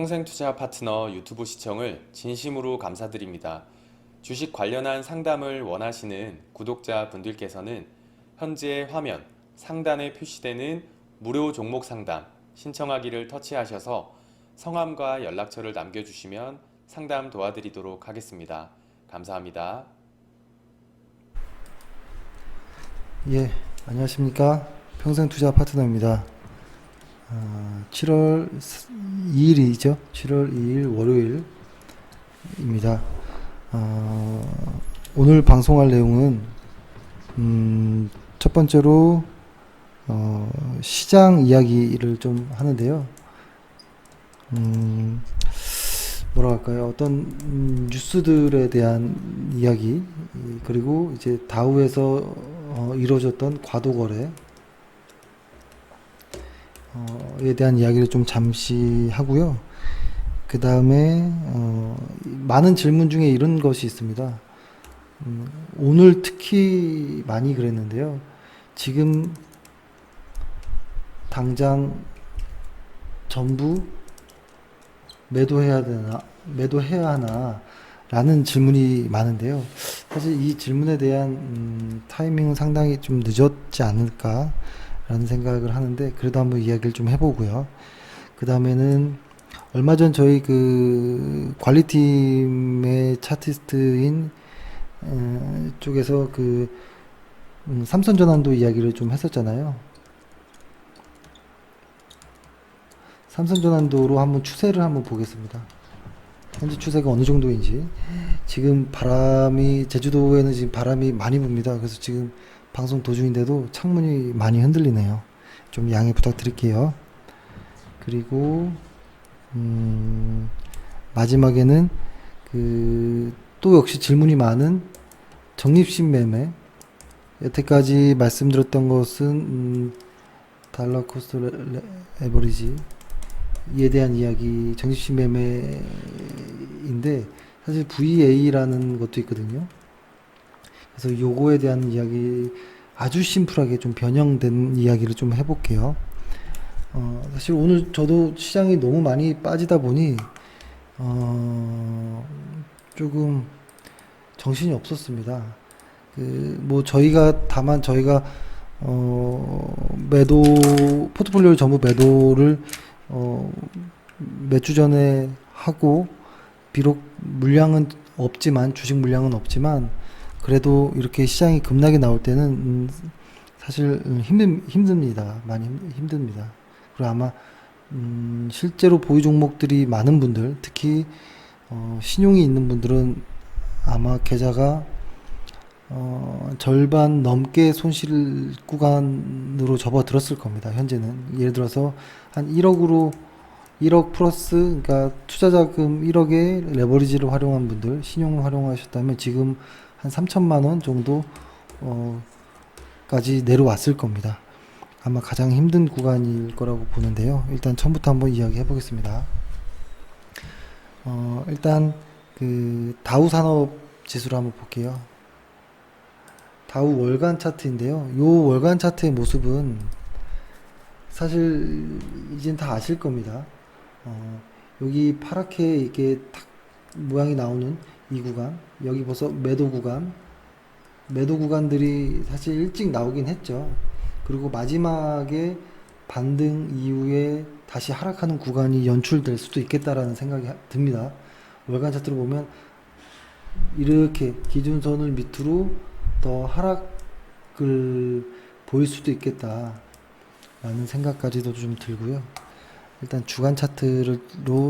평생투자 파트너 유튜브 시청을 진심으로 감사드립니다. 주식 관련한 상담을 원하시는 구독자 분들께서는 현재 화면 상단에 표시되는 무료 종목 상담 신청하기를 터치하셔서 성함과 연락처를 남겨주시면 상담 도와드리도록 하겠습니다. 감사합니다. 예, 안녕하십니까. 평생투자 파트너입니다. 7월 2일이죠. 7월 2일 월요일입니다. 오늘 방송할 내용은 첫 번째로 시장 이야기를 좀 하는데요. 뭐라 할까요? 어떤 뉴스들에 대한 이야기, 그리고 이제 다우에서 이루어졌던 과도 거래에 대한 이야기를 좀 잠시 하고요. 그 다음에 많은 질문 중에 이런 것이 있습니다. 오늘 특히 많이 그랬는데요. 지금 당장 전부 매도해야 하나 라는 질문이 많은데요. 사실 이 질문에 대한 타이밍은 상당히 좀 늦었지 않을까 라는 생각을 하는데, 그래도 한번 이야기를 좀 해보고요. 그 다음에는 얼마 전 저희 그 관리팀의 차티스트인 쪽에서 그 삼선전환도 이야기를 좀 했었잖아요. 삼선전환도로 한번 추세를 한번 보겠습니다. 현재 추세가 어느 정도인지. 지금 제주도에는 지금 바람이 많이 붑니다. 그래서 지금 방송 도중인데도 창문이 많이 흔들리네요. 좀 양해 부탁드릴게요. 그리고 마지막에는 또 역시 질문이 많은 적립식 매매. 여태까지 말씀드렸던 것은 달러 코스트 에버리지 이에 대한 이야기, 적립식 매매인데 사실 VA라는 것도 있거든요. 그래서 요거에 대한 이야기, 아주 심플하게 좀 변형된 이야기를 좀 해볼게요. 사실 오늘 저도 시장이 너무 많이 빠지다 보니 조금 정신이 없었습니다. 다만 저희가 포트폴리오 전부 매도를 몇 주 전에 하고, 비록 주식 물량은 없지만 그래도 이렇게 시장이 급락이 나올 때는 사실 힘듭니다. 많이 힘듭니다. 그리고 아마 실제로 보유 종목들이 많은 분들, 특히 신용이 있는 분들은 아마 계좌가 절반 넘게 손실 구간으로 접어들었을 겁니다. 현재는 예를 들어서 한 1억 플러스, 그러니까 투자자금 1억에 레버리지를 활용한 분들, 신용을 활용하셨다면 지금 한 3천만 원 정도 까지 내려왔을 겁니다. 아마 가장 힘든 구간일 거라고 보는데요. 일단 처음부터 한번 이야기해 보겠습니다. 일단 그 다우 산업 지수를 한번 볼게요. 다우 월간 차트인데요. 요 월간 차트의 모습은 사실 이젠 다 아실 겁니다. 여기 파랗게 이렇게 탁 모양이 나오는 이 구간, 여기 벌써 매도 구간들이 사실 일찍 나오긴 했죠. 그리고 마지막에 반등 이후에 다시 하락하는 구간이 연출될 수도 있겠다라는 생각이 듭니다. 월간 차트를 보면 이렇게 기준선을 밑으로 더 하락을 보일 수도 있겠다라는 생각까지도 좀 들고요. 일단 주간 차트로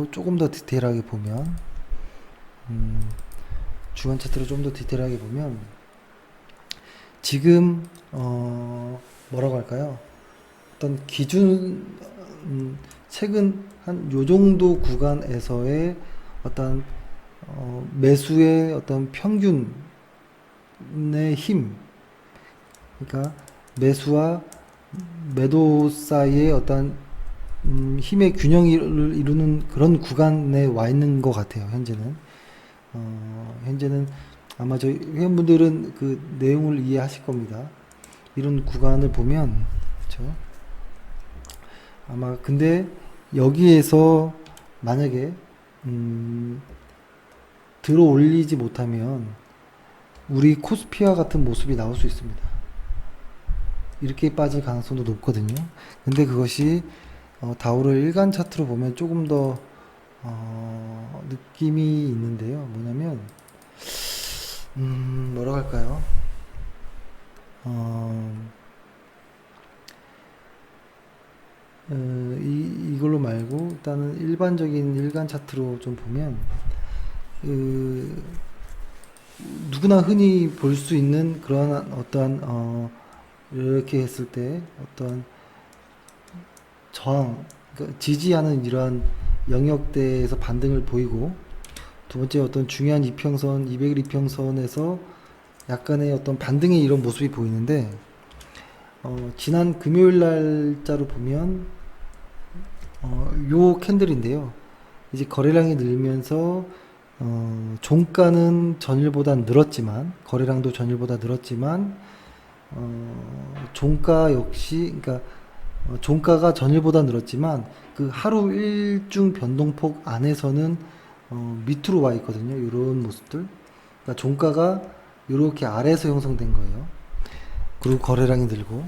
조금 더 디테일하게 보면, 지금 뭐라고 할까요? 어떤 최근 한 요 정도 구간에서의 어떤 매수의 어떤 평균의 힘, 그러니까 매수와 매도 사이의 어떤 힘의 균형을 이루는 그런 구간에 와 있는 것 같아요. 현재는 아마 저희 회원분들은 그 내용을 이해하실 겁니다. 이런 구간을 보면, 그렇죠? 아마 근데 여기에서 만약에 들어 올리지 못하면 우리 코스피와 같은 모습이 나올 수 있습니다. 이렇게 빠질 가능성도 높거든요. 근데 그것이 다우를 일간 차트로 보면 조금 더 느낌이 있는데요. 뭐냐면 뭐라고 할까요? 이걸로 말고 일단은 일반적인 일간 차트로 좀 보면 누구나 흔히 볼 수 있는 그러한 어떠한 이렇게 했을 때 어떤 저항, 그러니까 지지하는 이러한 영역대에서 반등을 보이고, 두 번째 어떤 중요한 이평선, 200일 이평선에서 약간의 어떤 반등의 이런 모습이 보이는데, 지난 금요일 날짜로 보면 요 캔들인데요. 이제 거래량이 늘면서 종가는 전일보다 늘었지만, 거래량도 전일보다 늘었지만, 종가 역시, 그러니까 종가가 전일보다 늘었지만 그 하루 일중 변동폭 안에서는 밑으로 와 있거든요. 이런 모습들. 그러니까 종가가 이렇게 아래에서 형성된 거예요. 그리고 거래량이 늘고,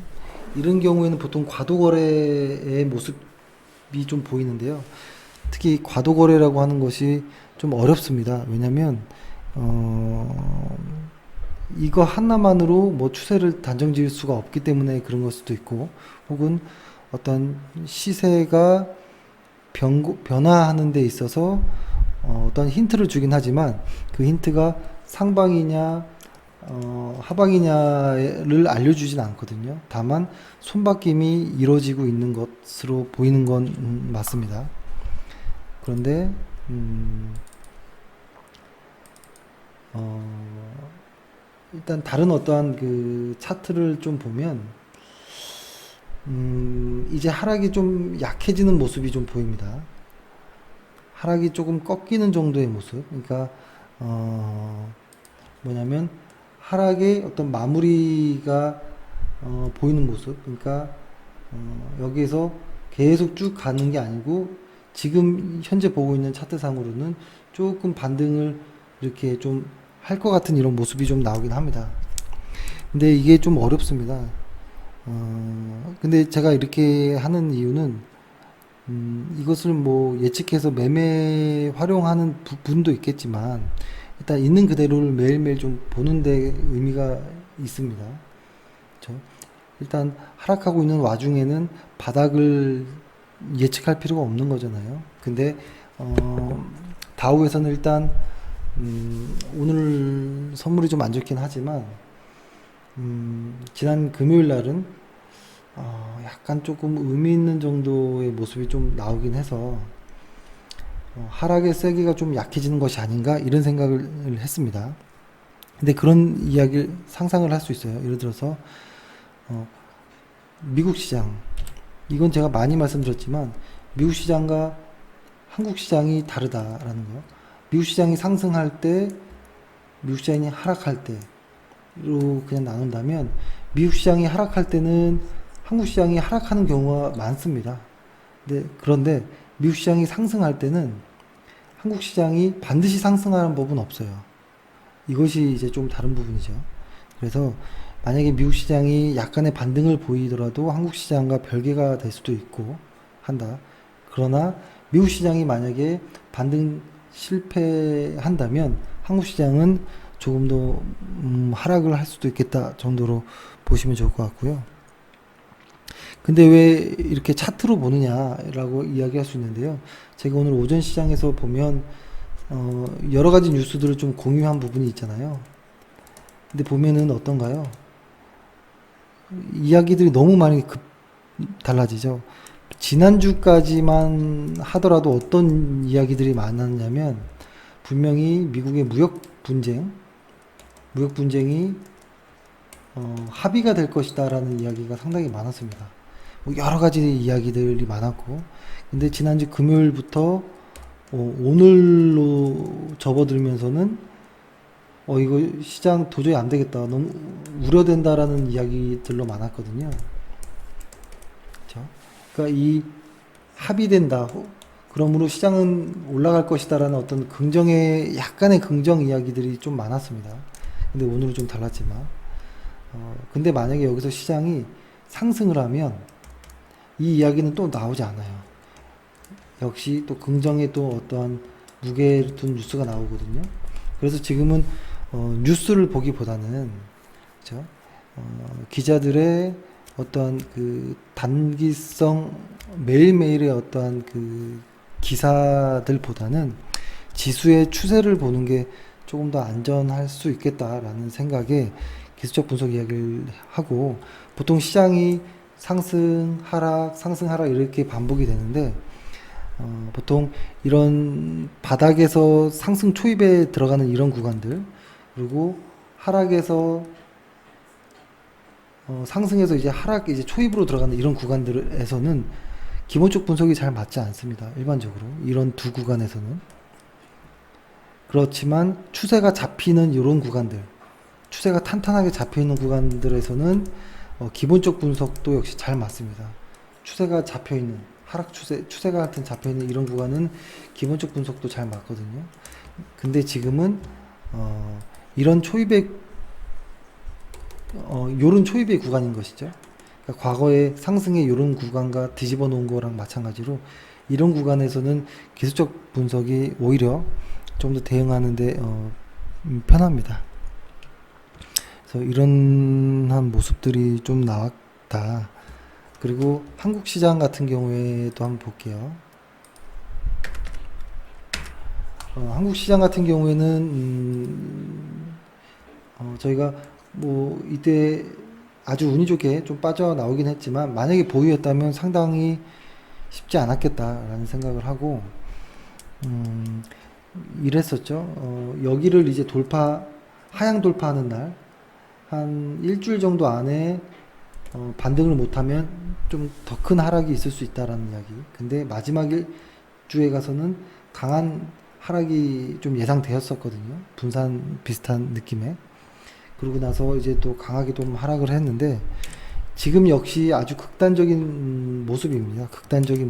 이런 경우에는 보통 과도 거래의 모습이 좀 보이는데요. 특히 과도 거래라고 하는 것이 좀 어렵습니다. 왜냐면 이거 하나만으로 뭐 추세를 단정 지을 수가 없기 때문에 그런 걸 수도 있고, 혹은 어떤 시세가 변화하는 데 있어서 어떤 힌트를 주긴 하지만 그 힌트가 상방이냐 하방이냐를 알려주진 않거든요. 다만 손바뀜이 이루어지고 있는 것으로 보이는 건 맞습니다. 그런데 일단 다른 어떠한 그 차트를 좀 보면 이제 하락이 좀 약해지는 모습이 좀 보입니다. 하락이 조금 꺾이는 정도의 모습. 그러니까 뭐냐면 하락의 어떤 마무리가 보이는 모습. 그러니까 여기에서 계속 쭉 가는 게 아니고 지금 현재 보고 있는 차트상으로는 조금 반등을 이렇게 좀 할 것 같은 이런 모습이 좀 나오긴 합니다. 근데 이게 좀 어렵습니다. 근데 제가 이렇게 하는 이유는 이것을 뭐 예측해서 매매 활용하는 분도 있겠지만 일단 있는 그대로를 매일매일 좀 보는 데 의미가 있습니다. 그렇죠? 일단 하락하고 있는 와중에는 바닥을 예측할 필요가 없는 거잖아요. 근데 다우에서는 일단 오늘 선물이 좀 안 좋긴 하지만 지난 금요일 날은 약간 조금 의미 있는 정도의 모습이 좀 나오긴 해서 하락의 세기가 좀 약해지는 것이 아닌가 이런 생각을 했습니다. 근데 그런 이야기를 상상을 할 수 있어요. 예를 들어서 미국 시장, 이건 제가 많이 말씀드렸지만 미국 시장과 한국 시장이 다르다라는 거. 미국 시장이 상승할 때, 미국 시장이 하락할 때로 그냥 나눈다면 미국 시장이 하락할 때는 한국 시장이 하락하는 경우가 많습니다. 그런데 미국 시장이 상승할 때는 한국 시장이 반드시 상승하는 법은 없어요. 이것이 이제 좀 다른 부분이죠. 그래서 만약에 미국 시장이 약간의 반등을 보이더라도 한국 시장과 별개가 될 수도 있고 한다. 그러나 미국 시장이 만약에 반등 실패한다면 한국 시장은 조금 더 하락을 할 수도 있겠다 정도로 보시면 좋을 것 같고요. 근데 왜 이렇게 차트로 보느냐라고 이야기할 수 있는데요. 제가 오늘 오전 시장에서 보면 여러 가지 뉴스들을 좀 공유한 부분이 있잖아요. 근데 보면은 어떤가요? 이야기들이 너무 많이 달라지죠. 지난주까지만 하더라도 어떤 이야기들이 많았냐면 분명히 미국의 무역 분쟁이 합의가 될 것이다라는 이야기가 상당히 많았습니다. 뭐 여러 가지 이야기들이 많았고, 근데 지난주 금요일부터 오늘로 접어들면서는 이거 시장 도저히 안 되겠다, 너무 우려된다라는 이야기들로 많았거든요. 그렇죠? 그러니까 이 합의된다, 그러므로 시장은 올라갈 것이다라는 어떤 약간의 긍정 이야기들이 좀 많았습니다. 근데 오늘은 좀 달랐지만, 근데 만약에 여기서 시장이 상승을 하면 이 이야기는 또 나오지 않아요. 역시 또 긍정의 또 어떠한 무게를 둔 뉴스가 나오거든요. 그래서 지금은 뉴스를 보기보다는, 그죠? 기자들의 어떠한 그 단기성 매일매일의 어떠한 그 기사들보다는 지수의 추세를 보는 게 조금 더 안전할 수 있겠다라는 생각에 기술적 분석 이야기를 하고, 보통 시장이 상승, 하락, 상승, 하락 이렇게 반복이 되는데, 보통 이런 바닥에서 상승 초입에 들어가는 이런 구간들, 그리고 하락에서 상승해서 이제 하락 이제 초입으로 들어가는 이런 구간들에서는 기본적 분석이 잘 맞지 않습니다. 일반적으로 이런 두 구간에서는. 그렇지만 추세가 잡히는 이런 구간들, 추세가 탄탄하게 잡혀 있는 구간들에서는 기본적 분석도 역시 잘 맞습니다. 추세가 잡혀 있는 하락 추세가 하여튼 잡혀 있는 이런 구간은 기본적 분석도 잘 맞거든요. 근데 지금은 이런 초입의 요런 초입의 구간인 것이죠. 그러니까 과거의 상승의 요런 구간과 뒤집어 놓은 거랑 마찬가지로 이런 구간에서는 기술적 분석이 오히려 좀 더 대응하는데 편합니다. 그래서 이런 한 모습들이 좀 나왔다. 그리고 한국 시장 같은 경우에도 한번 볼게요. 한국 시장 같은 경우에는 저희가 뭐 이때 아주 운이 좋게 좀 빠져나오긴 했지만, 만약에 보유였다면 상당히 쉽지 않았겠다라는 생각을 하고 이랬었죠. 여기를 이제 하향 돌파하는 날, 한 일주일 정도 안에 반등을 못하면 좀 더 큰 하락이 있을 수 있다라는 이야기. 근데 마지막 주에 가서는 강한 하락이 좀 예상되었었거든요. 분산 비슷한 느낌에. 그러고 나서 이제 또 강하게 좀 하락을 했는데, 지금 역시 아주 극단적인 모습입니다. 극단적인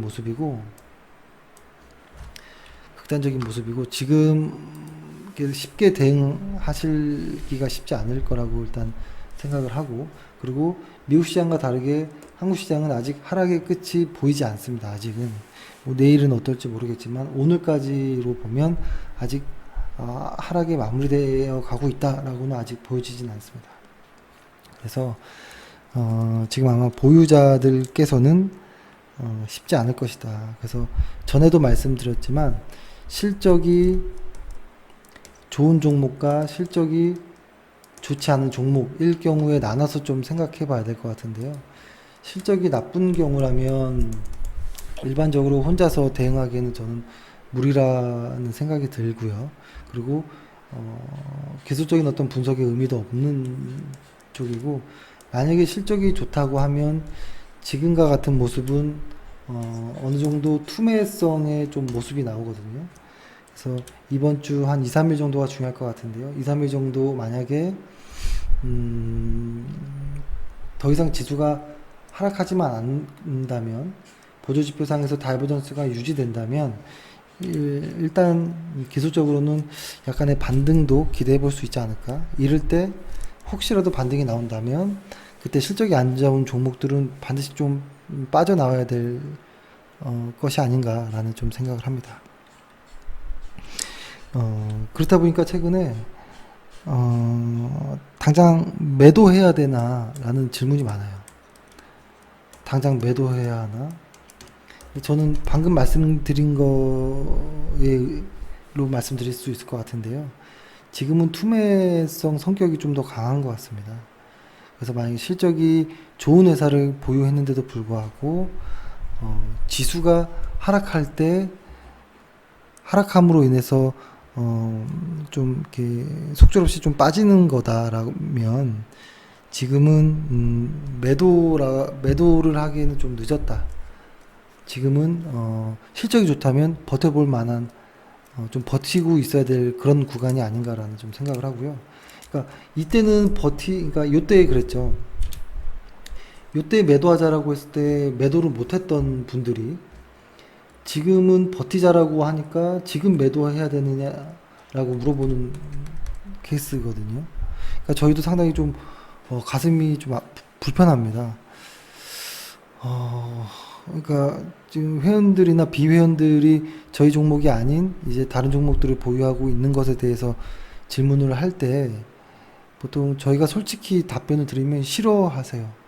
모습이고 지금 쉽게 대응하시기가 쉽지 않을 거라고 일단 생각을 하고, 그리고 미국 시장과 다르게 한국 시장은 아직 하락의 끝이 보이지 않습니다. 아직은 뭐 내일은 어떨지 모르겠지만 오늘까지로 보면 아직 하락이 마무리되어 가고 있다라고는 아직 보여지진 않습니다. 그래서 지금 아마 보유자들께서는 쉽지 않을 것이다. 그래서 전에도 말씀드렸지만, 실적이 좋은 종목과 실적이 좋지 않은 종목일 경우에 나눠서 좀 생각해 봐야 될 것 같은데요. 실적이 나쁜 경우라면 일반적으로 혼자서 대응하기에는 저는 무리라는 생각이 들고요. 그리고 기술적인 어떤 분석의 의미도 없는 쪽이고, 만약에 실적이 좋다고 하면 지금과 같은 모습은 어느 정도 투매성의 좀 모습이 나오거든요. 그래서 이번 주 한 2, 3일 정도가 중요할 것 같은데요. 2, 3일 정도 만약에 더 이상 지수가 하락하지만 않는다면, 보조지표상에서 다이버전스가 유지된다면 일단 기술적으로는 약간의 반등도 기대해 볼 수 있지 않을까. 이럴 때 혹시라도 반등이 나온다면 그때 실적이 안 좋은 종목들은 반드시 좀 빠져나와야 될 것이 아닌가라는 좀 생각을 합니다. 그렇다 보니까 최근에 당장 매도해야 되나 라는 질문이 많아요. 당장 매도해야 하나? 저는 방금 말씀드린 거로 말씀드릴 수 있을 것 같은데요. 지금은 투매성 성격이 좀 더 강한 것 같습니다. 그래서 만약에 실적이 좋은 회사를 보유했는데도 불구하고 지수가 하락할 때, 하락함으로 인해서 좀 이렇게 속절없이 좀 빠지는 거다라면 지금은 매도를 하기에는 좀 늦었다. 지금은 실적이 좋다면 버텨볼 만한, 좀 버티고 있어야 될 그런 구간이 아닌가라는 좀 생각을 하고요. 그러니까 이때는 그러니까 요때 그랬죠. 요때 매도하자라고 했을 때 매도를 못했던 분들이 지금은 버티자라고 하니까 지금 매도해야 되느냐라고 물어보는 케이스거든요. 그러니까 저희도 상당히 좀 가슴이 좀 불편합니다. 그러니까 지금 회원들이나 비회원들이 저희 종목이 아닌 이제 다른 종목들을 보유하고 있는 것에 대해서 질문을 할 때 보통 저희가 솔직히 답변을 드리면 싫어하세요.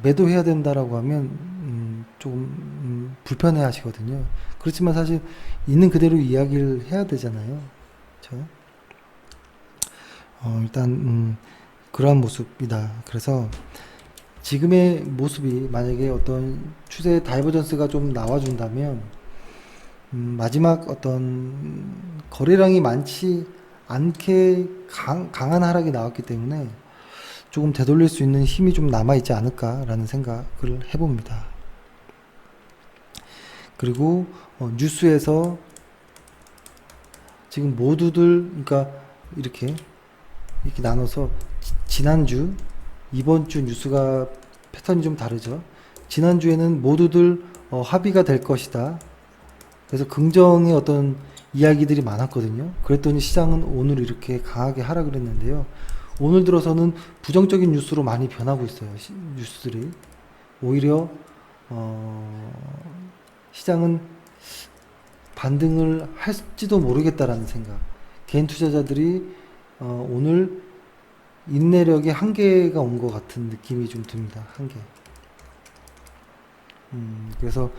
매도해야 된다라고 하면 조금 불편해 하시거든요. 그렇지만 사실 있는 그대로 이야기를 해야 되잖아요. 그렇죠? 일단 그러한 모습이다. 그래서 지금의 모습이 만약에 어떤 추세 다이버전스가 좀 나와준다면 마지막 어떤 거래량이 많지 않게 강한 하락이 나왔기 때문에 조금 되돌릴 수 있는 힘이 좀 남아있지 않을까라는 생각을 해봅니다. 그리고 뉴스에서 지금 모두들 그러니까 이렇게 나눠서 지난주 이번 주 뉴스가 패턴이 좀 다르죠. 지난주에는 모두들 합의가 될 것이다. 그래서 긍정의 어떤 이야기들이 많았거든요. 그랬더니 시장은 오늘 이렇게 강하게 하락을 했는데요. 오늘 들어서는 부정적인 뉴스로 많이 변하고 있어요. 뉴스들이. 오히려 시장은 반등을 할지도 모르겠다라는 생각. 개인 투자자들이 오늘 인내력의 한계가 온 것 같은 느낌이 좀 듭니다. 한계. 그래서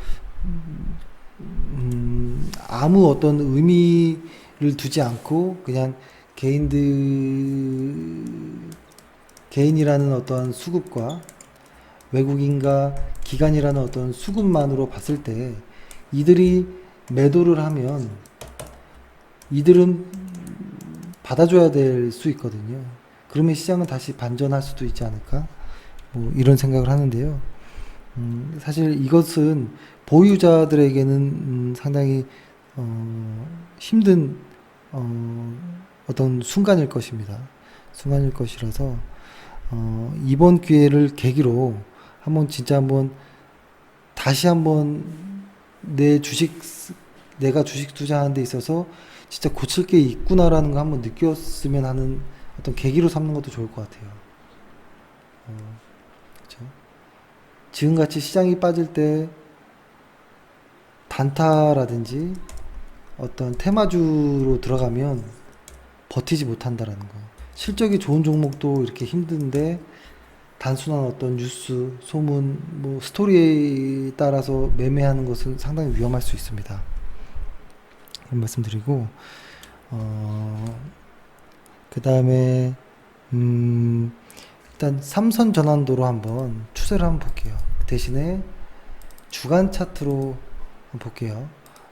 아무 어떤 의미를 두지 않고 그냥 개인이라는 어떤 수급과 외국인과 기관이라는 어떤 수급만으로 봤을 때 이들이 매도를 하면 이들은 받아줘야 될 수 있거든요. 그러면 시장은 다시 반전할 수도 있지 않을까? 뭐 이런 생각을 하는데요. 사실 이것은 보유자들에게는 상당히 힘든 어떤 순간일 것입니다. 순간일 것이라서 이번 기회를 계기로 한번 다시 한번 내가 주식 투자하는 데 있어서 진짜 고칠 게 있구나라는 거 한번 느꼈으면 하는 어떤 계기로 삼는 것도 좋을 것 같아요. 그렇죠? 지금같이 시장이 빠질 때 단타라든지 어떤 테마주로 들어가면 버티지 못한다라는 거. 실적이 좋은 종목도 이렇게 힘든데 단순한 어떤 뉴스, 소문, 뭐 스토리에 따라서 매매하는 것은 상당히 위험할 수 있습니다. 그런 말씀드리고 그 다음에 일단 삼선 전환도로 한번 추세를 한번 볼게요. 대신에 주간 차트로 한번 볼게요.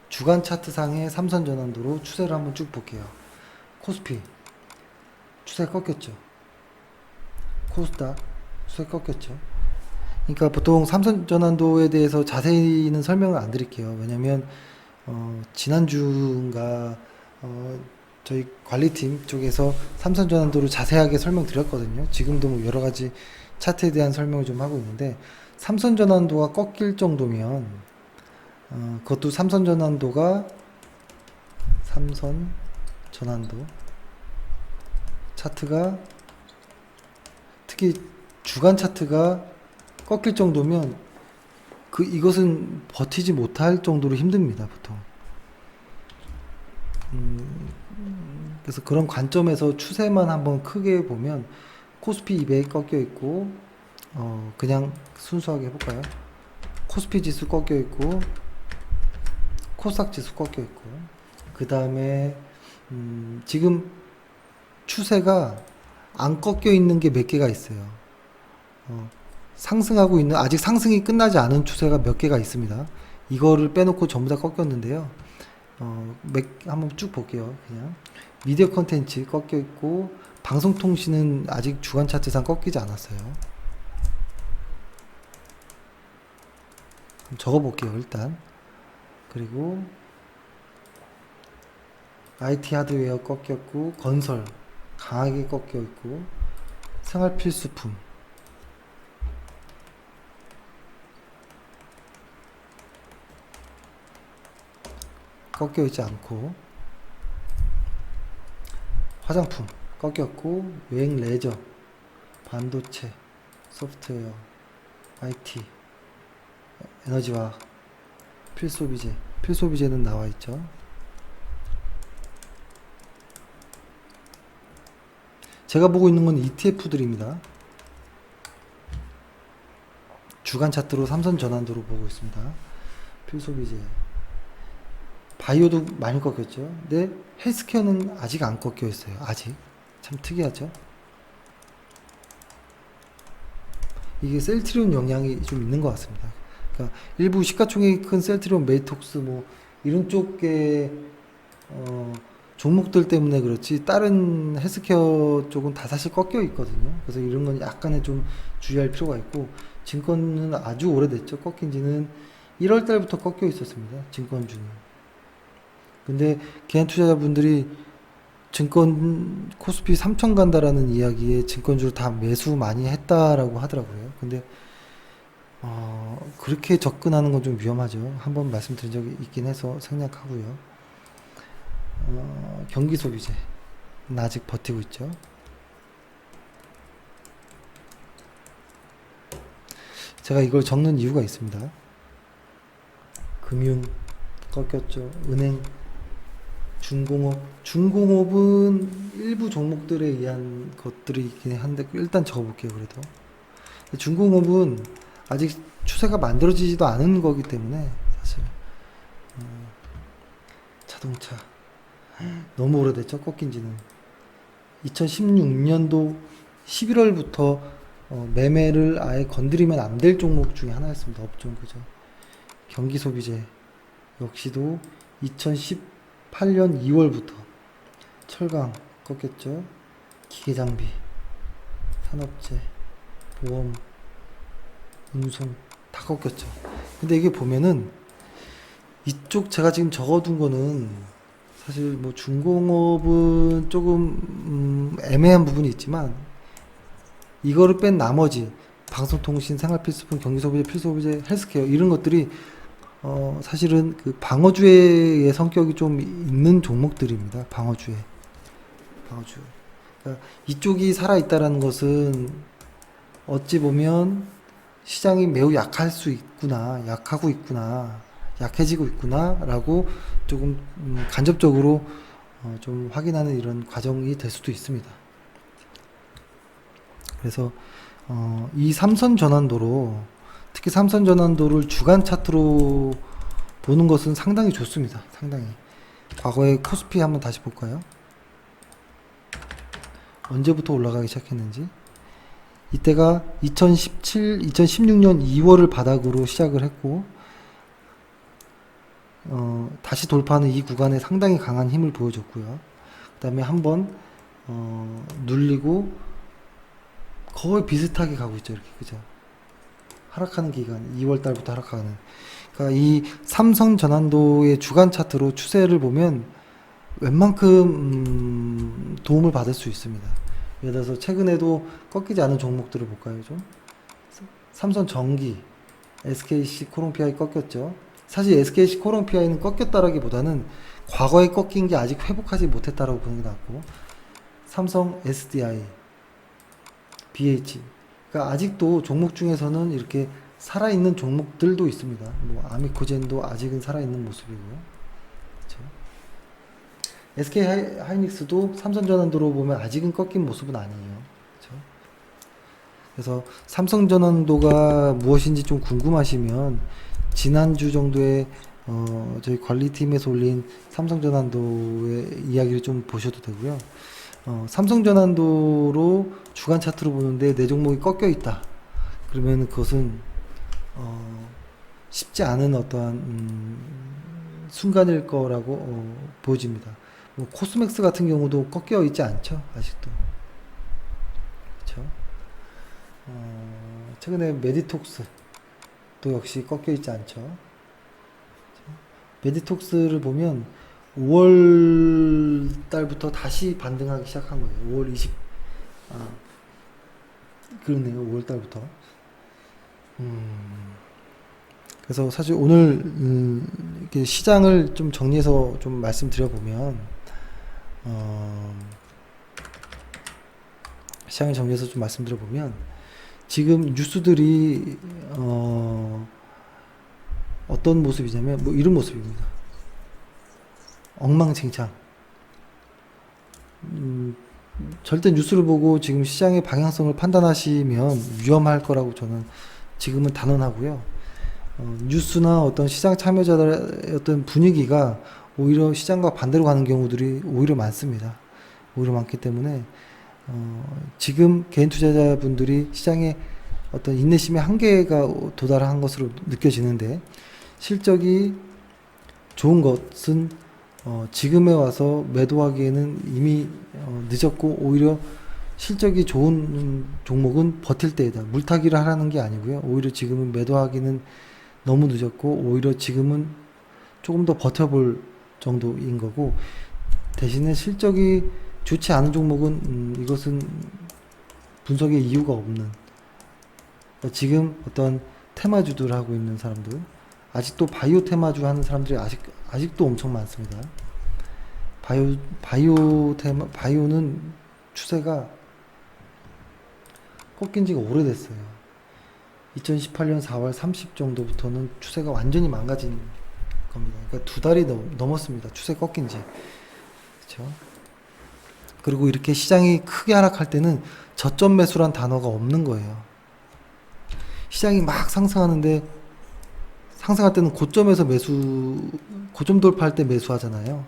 주간 차트 상의 삼선 전환도로 추세를 한번 쭉 볼게요. 코스피 추세 꺾였죠. 코스닥 추세 꺾였죠. 그러니까 보통 삼선 전환도에 대해서 자세히는 설명을 안 드릴게요. 왜냐면 지난주인가 저희 관리팀 쪽에서 삼선 전환도를 자세하게 설명드렸거든요. 지금도 뭐 여러 가지 차트에 대한 설명을 좀 하고 있는데 삼선 전환도가 꺾일 정도면 그것도 삼선 전환도 차트가 특히 주간 차트가 꺾일 정도면 이것은 버티지 못할 정도로 힘듭니다, 보통. 그래서 그런 관점에서 추세만 한번 크게 보면 코스피 200 꺾여 있고 그냥 순수하게 해볼까요? 코스피 지수 꺾여 있고 코스닥 지수 꺾여 있고 그 다음에 지금 추세가 안 꺾여 있는 게 몇 개가 있어요. 상승하고 있는 아직 상승이 끝나지 않은 추세가 몇 개가 있습니다. 이거를 빼놓고 전부 다 꺾였는데요. 한번 쭉 볼게요. 그냥 미디어 컨텐츠 꺾여 있고 방송통신은 아직 주간 차트상 꺾이지 않았어요. 적어 볼게요, 일단. 그리고 IT 하드웨어 꺾였고 건설 강하게 꺾여 있고 생활 필수품 꺾여 있지 않고, 화장품 꺾였고, 여행 레저, 반도체, 소프트웨어, IT, 에너지화학, 필소비재는 나와 있죠. 제가 보고 있는 건 ETF들입니다. 주간 차트로 삼선 전환도로 보고 있습니다. 필소비재, 바이오도 많이 꺾였죠. 근데 헬스케어는 아직 안 꺾여 있어요. 아직. 참 특이하죠. 이게 셀트리온 영향이 좀 있는 것 같습니다. 그러니까 일부 시가총액이 큰 셀트리온, 메이톡스 뭐 이런 쪽의 종목들 때문에 그렇지 다른 헬스케어 쪽은 다 사실 꺾여 있거든요. 그래서 이런 건 약간의 좀 주의할 필요가 있고, 증권은 아주 오래됐죠. 꺾인 지는 1월 달부터 꺾여 있었습니다. 증권주는. 근데 개인 투자자분들이 증권 코스피 3천 간다라는 이야기에 증권주를 다 매수 많이 했다라고 하더라고요. 근데 그렇게 접근하는 건 좀 위험하죠. 한번 말씀드린 적이 있긴 해서 생략하고요. 경기 소비재는 아직 버티고 있죠. 제가 이걸 적는 이유가 있습니다. 금융 꺾였죠. 은행, 중공업은 일부 종목들에 의한 것들이 있긴 한데 일단 적어볼게요. 그래도 중공업은 아직 추세가 만들어지지도 않은 거기 때문에 사실 자동차 너무 오래됐죠. 꺾인 지는 2016년도 11월부터 매매를 아예 건드리면 안 될 종목 중에 하나였습니다. 업종 그죠. 경기 소비재 역시도 2018년 2월부터 철강 꺾였죠. 기계장비, 산업재, 보험, 운송 다 꺾였죠. 근데 이게 보면은 이쪽 제가 지금 적어둔 거는 사실 뭐 중공업은 조금 애매한 부분이 있지만 이거를 뺀 나머지 방송통신, 생활필수품, 경기소비재, 필수소비재, 헬스케어 이런 것들이 사실은 그 방어주의 성격이 좀 있는 종목들입니다. 방어주. 그러니까 이쪽이 살아있다라는 것은 어찌 보면 시장이 매우 약할 수 있구나, 약하고 있구나, 약해지고 있구나라고 조금 간접적으로 좀 확인하는 이런 과정이 될 수도 있습니다. 그래서 이 삼선 전환도로 특히 삼선 전환도를 주간 차트로 보는 것은 상당히 좋습니다. 상당히. 과거의 코스피 한번 다시 볼까요? 언제부터 올라가기 시작했는지. 이때가 2016년 2월을 바닥으로 시작을 했고, 다시 돌파하는 이 구간에 상당히 강한 힘을 보여줬고요. 그 다음에 한번 눌리고 거의 비슷하게 가고 있죠. 이렇게. 그죠? 하락하는 기간, 2월 달부터 하락하는. 그러니까 이 삼성 전환도의 주간 차트로 추세를 보면 웬만큼 도움을 받을 수 있습니다. 예를 들어서 최근에도 꺾이지 않은 종목들을 볼까요, 좀? 삼성 전기, SKC 코롱PI 꺾였죠. 사실 SKC 코롱PI는 꺾였다라기보다는 과거에 꺾인 게 아직 회복하지 못했다라고 보는 게 낫고, 삼성 SDI, BH. 그러니까 아직도 종목 중에서는 이렇게 살아있는 종목들도 있습니다. 뭐 아미코젠도 아직은 살아있는 모습이고요. 그렇죠? SK 하이닉스도 삼성 전환도로 보면 아직은 꺾인 모습은 아니에요. 그렇죠? 그래서 삼성 전환도가 무엇인지 좀 궁금하시면 지난주 정도에 저희 관리팀에서 올린 삼성 전환도의 이야기를 좀 보셔도 되고요. 삼성 전환도로 주간 차트로 보는데 내 종목이 꺾여 있다. 그러면 그것은 쉽지 않은 어떠한 순간일 거라고 보여집니다. 뭐 코스맥스 같은 경우도 꺾여 있지 않죠, 아직도. 그렇죠? 최근에 메디톡스 또 역시 꺾여 있지 않죠. 그렇죠? 메디톡스를 보면 5월 달부터 다시 반등하기 시작한 거예요. 5월 20, 그러네요. 5월 달부터. 그래서 사실 오늘 이렇게 시장을 좀 정리해서 좀 말씀드려보면, 시장을 정리해서 좀 말씀드려보면, 지금 뉴스들이, 어떤 모습이냐면, 뭐 이런 모습입니다. 엉망진창. 절대 뉴스를 보고 지금 시장의 방향성을 판단하시면 위험할 거라고 저는 지금은 단언하고요. 뉴스나 어떤 시장 참여자들의 어떤 분위기가 오히려 시장과 반대로 가는 경우들이 오히려 많습니다. 오히려 많기 때문에 지금 개인 투자자분들이 시장에 어떤 인내심의 한계가 도달한 것으로 느껴지는데, 실적이 좋은 것은 지금에 와서 매도하기에는 이미 늦었고, 오히려 실적이 좋은 종목은 버틸 때이다. 물타기를 하라는 게 아니고요. 오히려 지금은 매도하기는 너무 늦었고, 오히려 지금은 조금 더 버텨볼 정도인 거고, 대신에 실적이 좋지 않은 종목은 이것은 분석의 이유가 없는, 지금 어떤 테마주들 하고 있는 사람들, 아직도 바이오 테마주 하는 사람들이 아직도 엄청 많습니다. 바이오는 추세가 꺾인 지가 오래됐어요. 2018년 4월 30 정도부터는 추세가 완전히 망가진 겁니다. 그러니까 2달이 넘었습니다. 추세 꺾인 지. 그렇죠? 그리고 이렇게 시장이 크게 하락할 때는 저점 매수란 단어가 없는 거예요. 시장이 막 상승하는데, 상승할 때는 고점에서 고점 돌파할 때 매수하잖아요.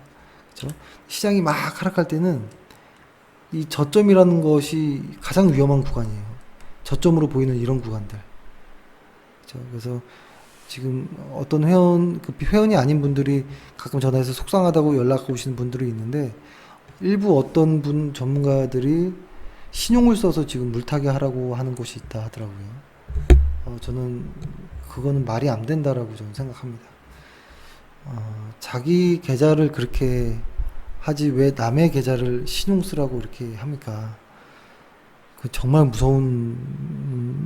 그렇죠? 시장이 막 하락할 때는 이 저점이라는 것이 가장 위험한 구간이에요. 저점으로 보이는 이런 구간들. 그렇죠? 그래서 지금 어떤 회원이 아닌 분들이 가끔 전화해서 속상하다고 연락 오시는 분들이 있는데, 일부 어떤 전문가들이 신용을 써서 지금 물타기 하라고 하는 곳이 있다 하더라고요. 저는 그거는 말이 안 된다라고 저는 생각합니다. 자기 계좌를 그렇게 하지 왜 남의 계좌를 신용 쓰라고 이렇게 합니까? 그 정말 무서운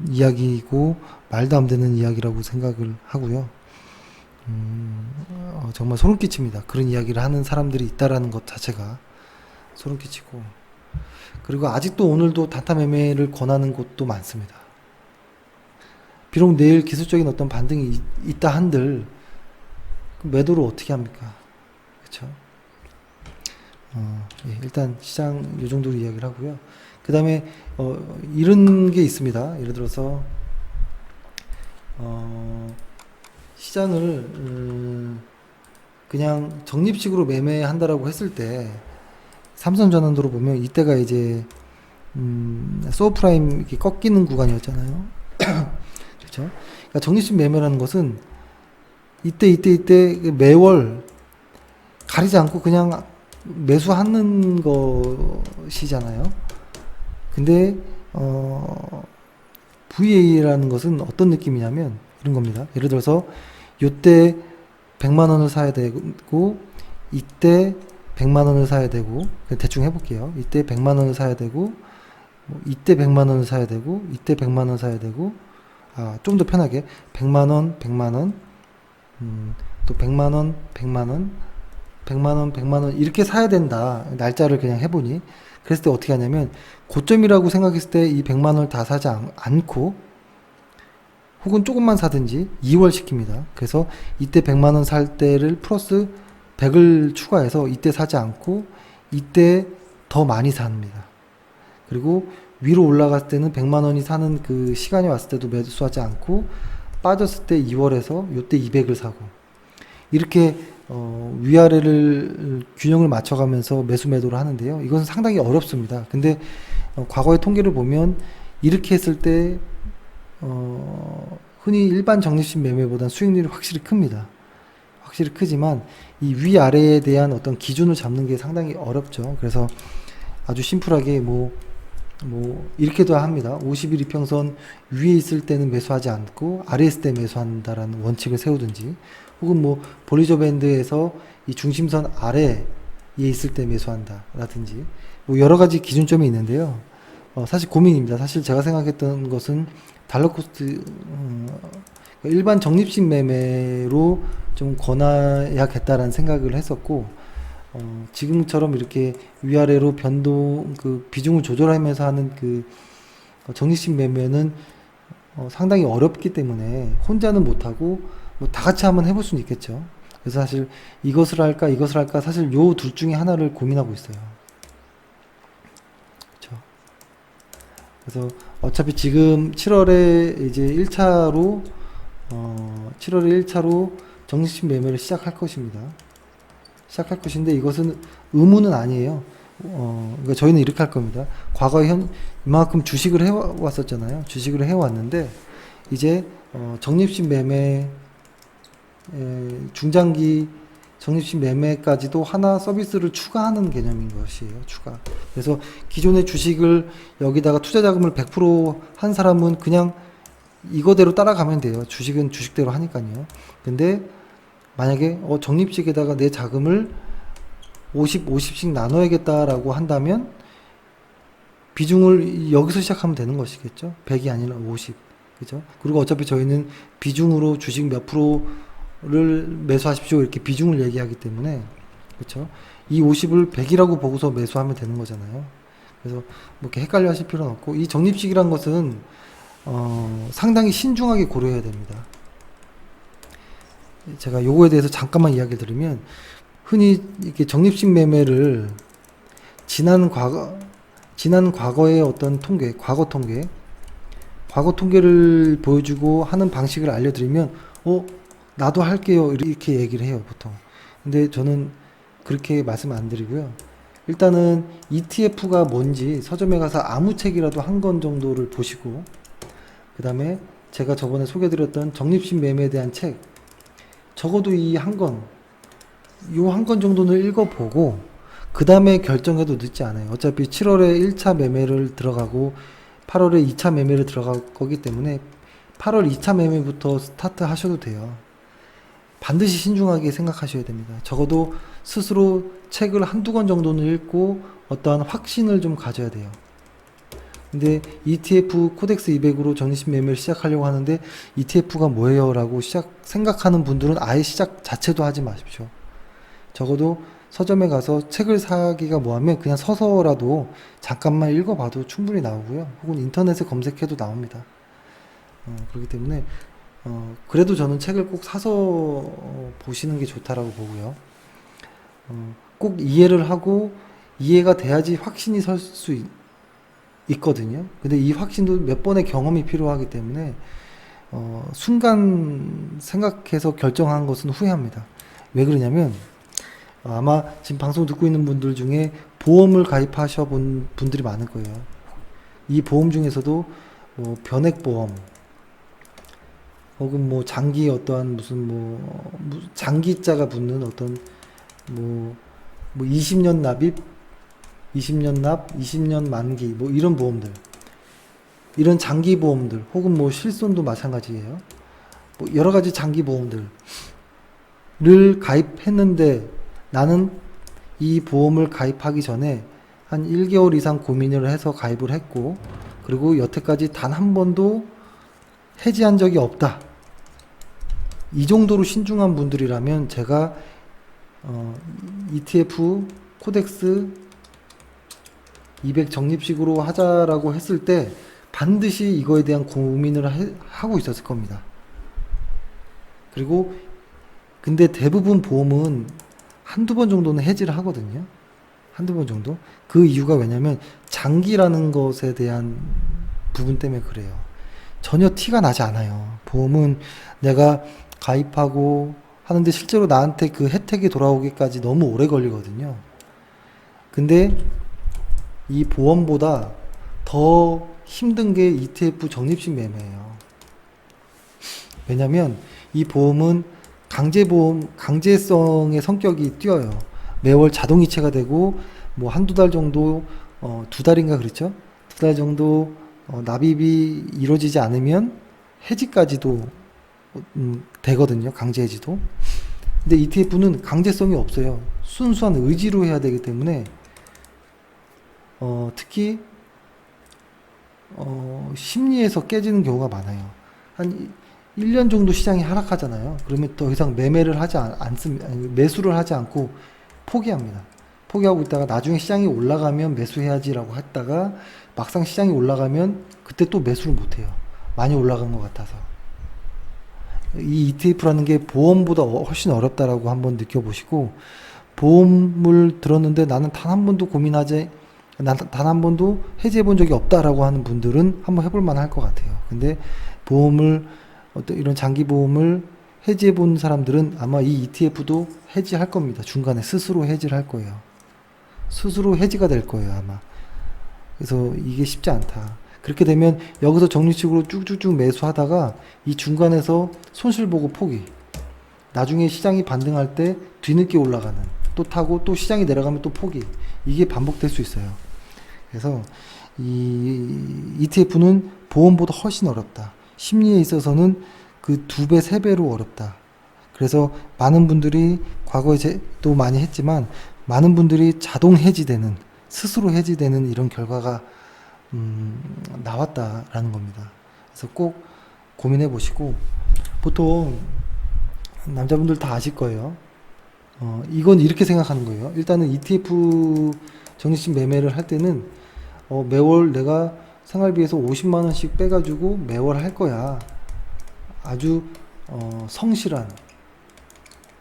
이야기이고 말도 안 되는 이야기라고 생각을 하고요. 정말 소름 끼칩니다. 그런 이야기를 하는 사람들이 있다라는 것 자체가 소름 끼치고, 그리고 아직도 오늘도 단타 매매를 권하는 곳도 많습니다. 비록 내일 기술적인 어떤 반등이 있다 한들 매도를 어떻게 합니까? 그렇죠? 예, 일단 시장 이 정도로 이야기를 하고요. 그 다음에 이런 게 있습니다. 예를 들어서 시장을 그냥 적립식으로 매매한다라고 했을 때, 삼성전환도로 보면 이때가 이제 소프라임 이렇게 꺾이는 구간이었잖아요. 그렇죠? 그러니까 적립식 매매라는 것은 이때 매월 가리지 않고 그냥 매수하는 것이잖아요. 근데 VA라는 것은 어떤 느낌이냐면 이런 겁니다. 예를 들어서 요때 100만 원을 사야 되고, 이때 100만 원을 사야 되고, 대충 해볼게요. 이때 100만 원을 사야 되고, 이때 100만 원을 사야 되고, 이때 100만 원 사야 되고, 좀 더 편하게 100만 원, 100만 원, 또 100만 원, 100만 원, 100만 원, 100만 원 이렇게 사야 된다. 날짜를 그냥 해보니. 그랬을 때 어떻게 하냐면, 고점이라고 생각했을 때 이 100만 원을 다 사지 않고, 혹은 조금만 사든지 2월 시킵니다. 그래서 이때 100만 원 살 때를 플러스 100을 추가해서 이때 사지 않고 이때 더 많이 삽니다. 그리고 위로 올라갔을 때는 100만 원이 사는 그 시간이 왔을 때도 매수하지 않고, 빠졌을 때 2월에서 요때 200을 사고, 이렇게 위아래를 균형을 맞춰가면서 매도를 하는데요. 이것은 상당히 어렵습니다. 근데 과거의 통계를 보면 이렇게 했을 때 흔히 일반 적립식 매매보다 수익률이 확실히 큽니다. 확실히 크지만 이 위아래에 대한 어떤 기준을 잡는 게 상당히 어렵죠. 그래서 아주 심플하게 이렇게도 합니다. 50일 이평선 위에 있을 때는 매수하지 않고 아래에 있을 때 매수한다라는 원칙을 세우든지, 혹은 볼리저 밴드에서 이 중심선 아래에 있을 때 매수한다라든지, 여러 가지 기준점이 있는데요. 사실 고민입니다. 사실 제가 생각했던 것은 달러 코스트 일반 적립식 매매로 좀 권해야겠다라는 생각을 했었고, 지금처럼 이렇게 위아래로 변동, 그 비중을 조절하면서 하는 그 적립식 매매는 상당히 어렵기 때문에 혼자는 못하고 뭐 다 같이 한번 해볼 수는 있겠죠. 그래서 사실 이것을 할까 이것을 할까 사실 요 둘 중에 하나를 고민하고 있어요. 그렇죠. 그래서 어차피 지금 7월에 이제 1차로 7월에 1차로 적립식 매매를 시작할 것입니다. 시작할 것인데 이것은 의무는 아니에요. 그러니까 저희는 이렇게 할 겁니다. 과거에 이만큼 주식을 해왔었잖아요. 주식을 해왔는데 이제 적립식 매매 중장기 적립식 매매까지도 하나 서비스를 추가하는 개념인 것이에요. 추가. 그래서 기존의 주식을 여기다가 투자 자금을 100%한 사람은 그냥 이거대로 따라가면 돼요. 주식은 주식대로 하니까요. 근데 만약에 적립식에다가 내 자금을 50씩 나눠야겠다라고 한다면 비중을 여기서 시작하면 되는 것이겠죠. 100이 아니라 50. 그죠? 그리고 어차피 저희는 비중으로 주식 몇 프로를 매수하십시오. 이렇게 비중을 얘기하기 때문에. 그렇죠? 이 50을 100이라고 보고서 매수하면 되는 거잖아요. 그래서 뭐 이렇게 헷갈려 하실 필요는 없고, 이 적립식이란 것은 상당히 신중하게 고려해야 됩니다. 제가 요거에 대해서 잠깐만 이야기를 드리면, 흔히 이렇게 적립식 매매를 지난 과거의 어떤 통계, 과거 통계를 보여주고 하는 방식을 알려드리면, 나도 할게요. 이렇게 얘기를 해요, 보통. 근데 저는 그렇게 말씀 안 드리고요. 일단은 ETF가 뭔지 서점에 가서 아무 책이라도 한 권 정도를 보시고, 그 다음에 제가 저번에 소개드렸던 적립식 매매에 대한 책, 적어도 이 한 권, 요 한 권 정도는 읽어보고, 그 다음에 결정해도 늦지 않아요. 어차피 7월에 1차 매매를 들어가고, 8월에 2차 매매를 들어갈 거기 때문에, 8월 2차 매매부터 스타트 하셔도 돼요. 반드시 신중하게 생각하셔야 됩니다. 적어도 스스로 책을 한두 권 정도는 읽고, 어떠한 확신을 좀 가져야 돼요. 근데 ETF 코덱스 200으로 적립식 매매를 시작하려고 하는데 ETF가 뭐예요? 라고 생각하는 분들은 아예 시작 자체도 하지 마십시오. 적어도 서점에 가서 책을 사기가 뭐하면 그냥 서서라도 잠깐만 읽어봐도 충분히 나오고요. 혹은 인터넷에 검색해도 나옵니다. 그렇기 때문에 그래도 저는 책을 꼭 사서 보시는 게 좋다라고 보고요. 꼭 이해를 하고 이해가 돼야지 확신이 설 수 있거든요. 근데 이 확신도 몇 번의 경험이 필요하기 때문에 순간 생각해서 결정한 것은 후회합니다. 왜 그러냐면 아마 지금 방송 듣고 있는 분들 중에 보험을 가입하셔 본 분들이 많을 거예요. 이 보험 중에서도 뭐 변액보험 혹은 뭐 장기 어떠한 무슨 장기자가 붙는 어떤 뭐 20년 납입 20년 납, 20년 만기, 뭐 이런 보험들, 이런 장기 보험들, 혹은 뭐 실손도 마찬가지예요. 뭐 여러 가지 장기 보험들을 가입했는데 나는 이 보험을 가입하기 전에 한 1개월 이상 고민을 해서 가입을 했고, 그리고 여태까지 단 한 번도 해지한 적이 없다. 이 정도로 신중한 분들이라면 제가 ETF 코덱스 200 적립식으로 하자라고 했을 때 반드시 이거에 대한 고민을 하고 있었을 겁니다. 그리고 근데 대부분 보험은 한두 번 정도는 해지를 하거든요. 한두 번 정도. 그 이유가 왜냐면 장기라는 것에 대한 부분 때문에 그래요. 전혀 티가 나지 않아요. 보험은 내가 가입하고 하는데 실제로 나한테 그 혜택이 돌아오기까지 너무 오래 걸리거든요. 근데 이 보험보다 더 힘든 게 ETF 적립식 매매예요. 왜냐면 이 보험은 강제성의 성격이 띄어요. 매월 자동이체가 되고 뭐 한두 달 정도, 2달인가 그랬죠? 2달 정도 납입이 이루어지지 않으면 해지까지도 되거든요. 강제 해지도. 근데 ETF는 강제성이 없어요. 순수한 의지로 해야 되기 때문에 특히 심리에서 깨지는 경우가 많아요. 한 1년 정도 시장이 하락하잖아요. 그러면 더 이상 매매를 하지 않습니다. 매수를 하지 않고 포기합니다. 포기하고 있다가 나중에 시장이 올라가면 매수해야지라고 했다가 막상 시장이 올라가면 그때 또 매수를 못해요. 많이 올라간 것 같아서. 이 ETF라는 게 보험보다 훨씬 어렵다라고 한번 느껴보시고, 보험을 들었는데 나는 단 한 번도 단 한 번도 해지해 본 적이 없다라고 하는 분들은 한번 해볼 만할 것 같아요. 근데 보험을, 어떤 이런 장기 보험을 해지해 본 사람들은 아마 이 ETF도 해지할 겁니다. 중간에 스스로 해지를 할 거예요. 스스로 해지가 될 거예요, 아마. 그래서 이게 쉽지 않다. 그렇게 되면 여기서 적립식으로 쭉쭉쭉 매수하다가 이 중간에서 손실 보고 포기. 나중에 시장이 반등할 때 뒤늦게 올라가는, 또 타고 또 시장이 내려가면 또 포기. 이게 반복될 수 있어요. 그래서 이 ETF는 보험보다 훨씬 어렵다. 심리에 있어서는 그 2배, 3배로 어렵다. 그래서 많은 분들이 과거에 또 많이 했지만 많은 분들이 자동 해지되는, 스스로 해지되는 이런 결과가 나왔다라는 겁니다. 그래서 꼭 고민해 보시고, 보통 남자분들 다 아실 거예요. 이건 이렇게 생각하는 거예요. 일단은 ETF 적립식 매매를 할 때는 매월 내가 생활비에서 50만 원씩 빼가지고 매월 할 거야. 아주 성실한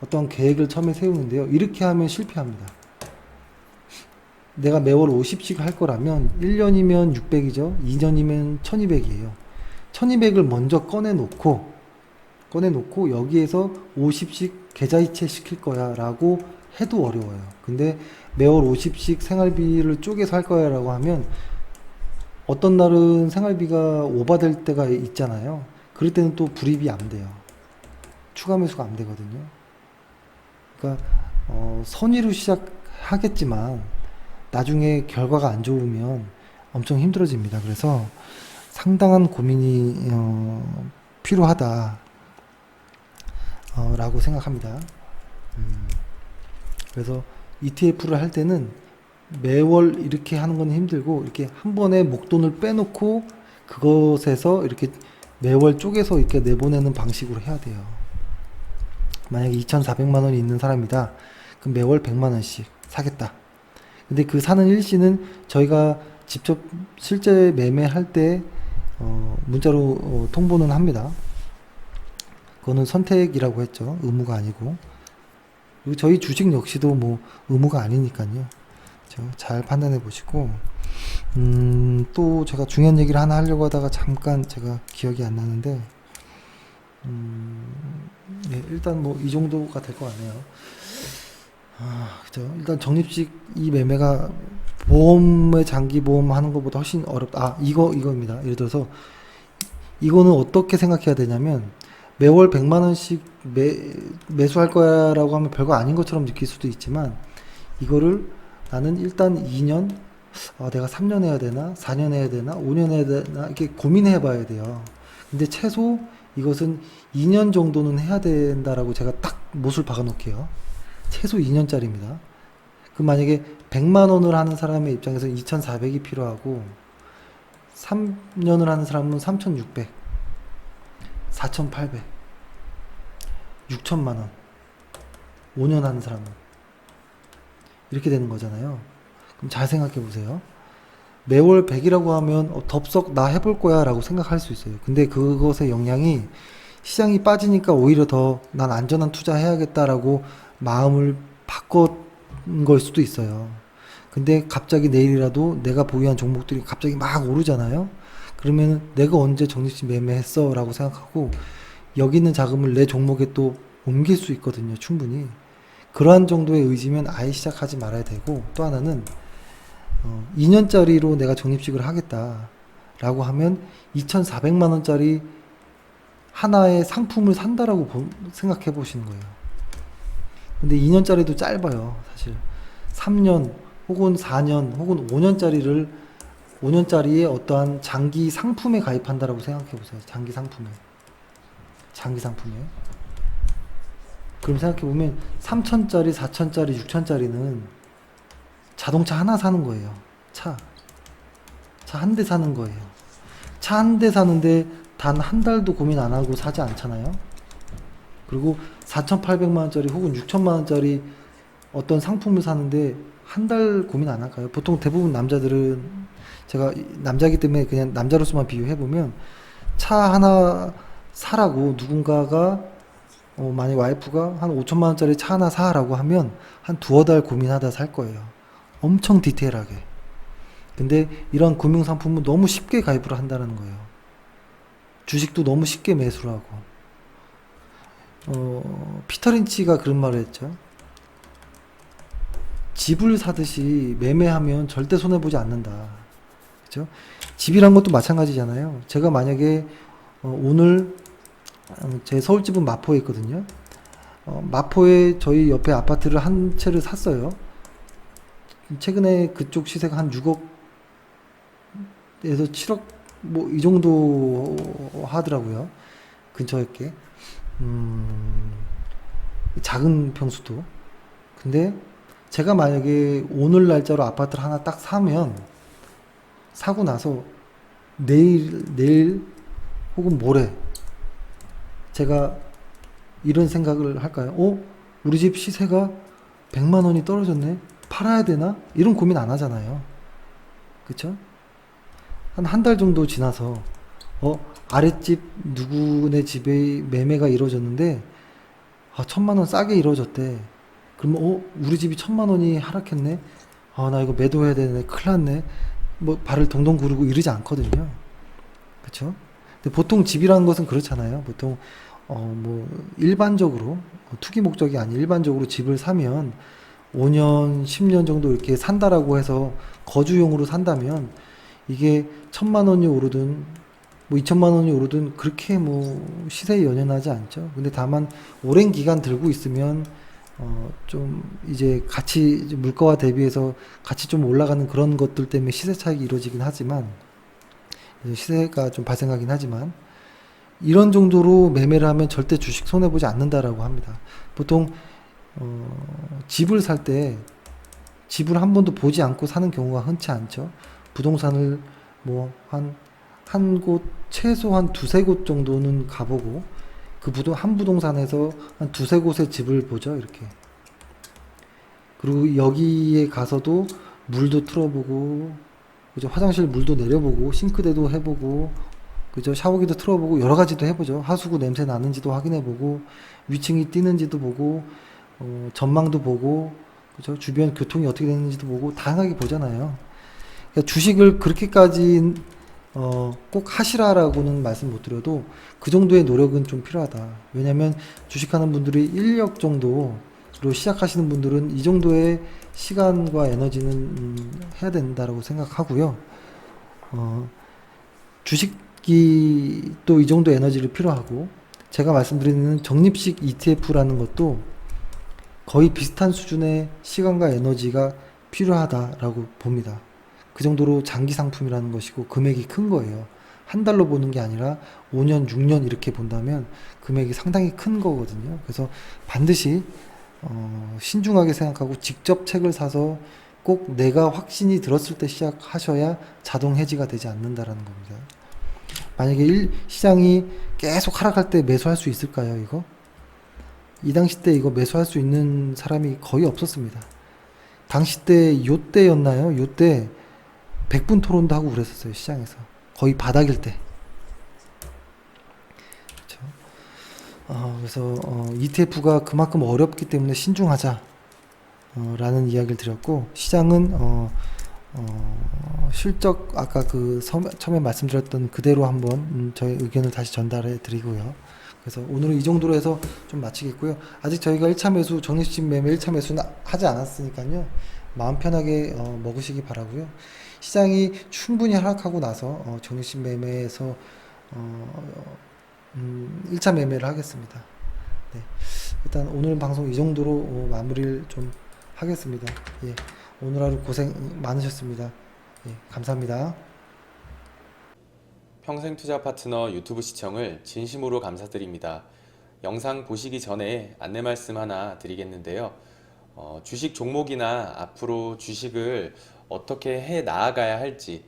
어떤 계획을 처음에 세우는데요. 이렇게 하면 실패합니다. 내가 매월 50씩 할 거라면 1년이면 600이죠. 2년이면 1200이에요. 1200을 먼저 꺼내놓고 여기에서 50씩 계좌이체 시킬 거야 라고 해도 어려워요. 근데 매월 50씩 생활비를 쪼개서 할 거야 라고 하면 어떤 날은 생활비가 오버될 때가 있잖아요. 그럴 때는 또 불입이 안 돼요. 추가 매수가 안 되거든요. 그러니까 선의로 시작하겠지만 나중에 결과가 안 좋으면 엄청 힘들어집니다. 그래서 상당한 고민이 필요하다 라고 생각합니다. 그래서 ETF를 할 때는 매월 이렇게 하는 건 힘들고, 이렇게 한 번에 목돈을 빼놓고 그것에서 이렇게 매월 쪼개서 이렇게 내보내는 방식으로 해야 돼요. 만약에 2,400만 원이 있는 사람이다. 그럼 매월 100만 원씩 사겠다. 근데 그 사는 일시는 저희가 직접 실제 매매할 때 문자로 통보는 합니다. 그거는 선택이라고 했죠. 의무가 아니고. 그리고 저희 주식 역시도 뭐 의무가 아니니까요. 잘 판단해 보시고, 또 제가 중요한 얘기를 하나 하려고 하다가 잠깐 제가 기억이 안 나는데, 네, 일단 뭐 이 정도가 될 것 같네요. 그죠. 일단 적립식 이 매매가 보험의 장기 보험 하는 것보다 훨씬 어렵다. 이거입니다. 예를 들어서 이거는 어떻게 생각해야 되냐면, 매월 100만 원씩 매수할 거야라고 하면 별거 아닌 것처럼 느낄 수도 있지만, 이거를 나는 일단 2년, 내가 3년 해야 되나, 4년 해야 되나, 5년 해야 되나, 이렇게 고민해 봐야 돼요. 근데 최소 이것은 2년 정도는 해야 된다라고 제가 딱 못을 박아 놓을게요. 최소 2년짜리입니다. 그럼 만약에 100만 원을 하는 사람의 입장에서 2,400이 필요하고, 3년을 하는 사람은 3,600, 4,800, 6천만 원, 5년 하는 사람은 이렇게 되는 거잖아요. 그럼 잘 생각해 보세요. 매월 100이라고 하면 덥석 나 해볼 거야 라고 생각할 수 있어요. 근데 그것의 영향이 시장이 빠지니까 오히려 더 난 안전한 투자 해야겠다라고 마음을 바꾼 걸 수도 있어요. 근데 갑자기 내일이라도 내가 보유한 종목들이 갑자기 막 오르잖아요. 그러면 내가 언제 적립식 매매했어 라고 생각하고 여기 있는 자금을 내 종목에 또 옮길 수 있거든요. 충분히. 그러한 정도의 의지면 아예 시작하지 말아야 되고, 또 하나는 2년짜리로 내가 적립식을 하겠다라고 하면 2,400만 원짜리 하나의 상품을 산다라고 생각해 보시는 거예요. 근데 2년짜리도 짧아요. 사실 3년 혹은 4년 혹은 5년짜리의 어떠한 장기 상품에 가입한다라고 생각해 보세요. 장기 상품에. 그럼 생각해 보면 3천짜리, 4천짜리, 6천짜리는 자동차 하나 사는 거예요. 차 한 대 사는 거예요. 차 한 대 사는데 단 한 달도 고민 안 하고 사지 않잖아요. 그리고 4,800만 원짜리 혹은 6천만 원짜리 어떤 상품을 사는데 한 달 고민 안 할까요? 보통 대부분 남자들은, 제가 남자이기 때문에 그냥 남자로서만 비유해 보면, 차 하나 사라고 누군가가 만약 와이프가 한 5천만 원짜리 차 하나 사라고 하면 한 두어 달 고민하다 살 거예요. 엄청 디테일하게. 근데 이런 금융상품은 너무 쉽게 가입을 한다는 거예요. 주식도 너무 쉽게 매수를 하고. 피터 린치가 그런 말을 했죠. 집을 사듯이 매매하면 절대 손해보지 않는다. 그죠? 집이란 것도 마찬가지잖아요. 제가 만약에 오늘 제 서울집은 마포에 있거든요. 마포에 저희 옆에 아파트를 한 채를 샀어요. 최근에 그쪽 시세가 한 6억에서 7억 뭐 이 정도 하더라고요. 근처에 게 작은 평수도. 근데 제가 만약에 오늘 날짜로 아파트를 하나 딱 사면, 사고 나서 내일 혹은 모레 제가 이런 생각을 할까요? 우리 집 시세가 100만 원이 떨어졌네. 팔아야 되나? 이런 고민 안 하잖아요. 그쵸? 한 달 정도 지나서 아랫집 누구네 집에 매매가 이루어졌는데 1,000만 원 싸게 이루어졌대. 그러면 우리 집이 1,000만 원이 하락했네. 나 이거 매도해야 되네. 큰일 났네. 뭐 발을 동동 구르고 이러지 않거든요. 그쵸? 근데 보통 집이라는 것은 그렇잖아요. 보통 뭐 일반적으로 투기 목적이 아닌 일반적으로 집을 사면 5년, 10년 정도 이렇게 산다라고 해서 거주용으로 산다면 이게 1,000만 원이 오르든 뭐 2천만 원이 오르든 그렇게 뭐 시세에 연연하지 않죠. 근데 다만 오랜 기간 들고 있으면 좀 이제 가치, 물가와 대비해서 같이 좀 올라가는 그런 것들 때문에 시세 차익이 이루어지긴 하지만, 시세가 좀 발생하긴 하지만, 이런 정도로 매매를 하면 절대 주식 손해보지 않는다라고 합니다. 보통 집을 살 때 집을 한 번도 보지 않고 사는 경우가 흔치 않죠. 부동산을 뭐 한 곳, 최소한 두세 곳 정도는 가보고, 한 부동산에서 한 두세 곳의 집을 보죠, 이렇게. 그리고 여기에 가서도 물도 틀어보고, 그죠? 화장실 물도 내려보고, 싱크대도 해보고, 그죠? 샤워기도 틀어보고, 여러 가지도 해보죠. 하수구 냄새 나는지도 확인해보고, 위층이 뛰는지도 보고, 전망도 보고, 그죠? 주변 교통이 어떻게 되는지도 보고, 다양하게 보잖아요. 그러니까 주식을 그렇게까지 꼭 하시라라고는 말씀 못 드려도 그 정도의 노력은 좀 필요하다. 왜냐면 주식하는 분들이 인력 정도로 시작하시는 분들은 이 정도의 시간과 에너지는 해야 된다라고 생각하고요. 주식이 또 이 정도 에너지를 필요하고, 제가 말씀드리는 적립식 ETF라는 것도 거의 비슷한 수준의 시간과 에너지가 필요하다라고 봅니다. 그 정도로 장기 상품이라는 것이고 금액이 큰 거예요. 한 달로 보는 게 아니라 5년, 6년 이렇게 본다면 금액이 상당히 큰 거거든요. 그래서 반드시 신중하게 생각하고 직접 책을 사서 꼭 내가 확신이 들었을 때 시작하셔야 자동 해지가 되지 않는다라는 겁니다. 만약에 시장이 계속 하락할 때 매수할 수 있을까요, 이거? 이 당시 때 이거 매수할 수 있는 사람이 거의 없었습니다. 당시 때 요때였나요? 요때 100분 토론도 하고 그랬었어요, 시장에서. 거의 바닥일 때. 그렇죠? 그래서 ETF가 그만큼 어렵기 때문에 신중하자 라는 이야기를 드렸고, 시장은 실적 아까 처음에 말씀드렸던 그대로 한번 저의 의견을 다시 전달해 드리고요. 그래서 오늘은 이 정도로 해서 좀 마치겠고요. 아직 저희가 1차 매수, 적립식 매매 1차 매수는 하지 않았으니까요. 마음 편하게 먹으시기 바라고요. 시장이 충분히 하락하고 나서 적립식 매매에서 1차 매매를 하겠습니다. 네. 일단 오늘 방송 이 정도로 마무리를 좀 하겠습니다. 예. 오늘 하루 고생 많으셨습니다. 예. 감사합니다. 평생투자 파트너 유튜브 시청을 진심으로 감사드립니다. 영상 보시기 전에 안내 말씀 하나 드리겠는데요. 주식 종목이나 앞으로 주식을 어떻게 해 나아가야 할지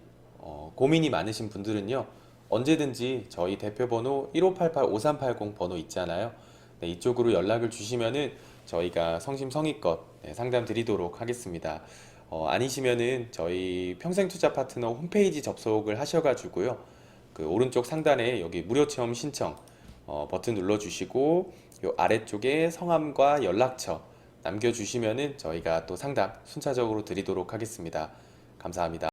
고민이 많으신 분들은요. 언제든지 저희 대표 번호 1588-5380 번호 있잖아요. 네, 이쪽으로 연락을 주시면은 저희가 성심성의껏 상담 드리도록 하겠습니다. 아니시면은 저희 평생투자 파트너 홈페이지 접속을 하셔가지고요. 그 오른쪽 상단에 여기 무료 체험 신청 버튼 눌러주시고 요 아래쪽에 성함과 연락처 남겨주시면은 저희가 또 상담 순차적으로 드리도록 하겠습니다. 감사합니다.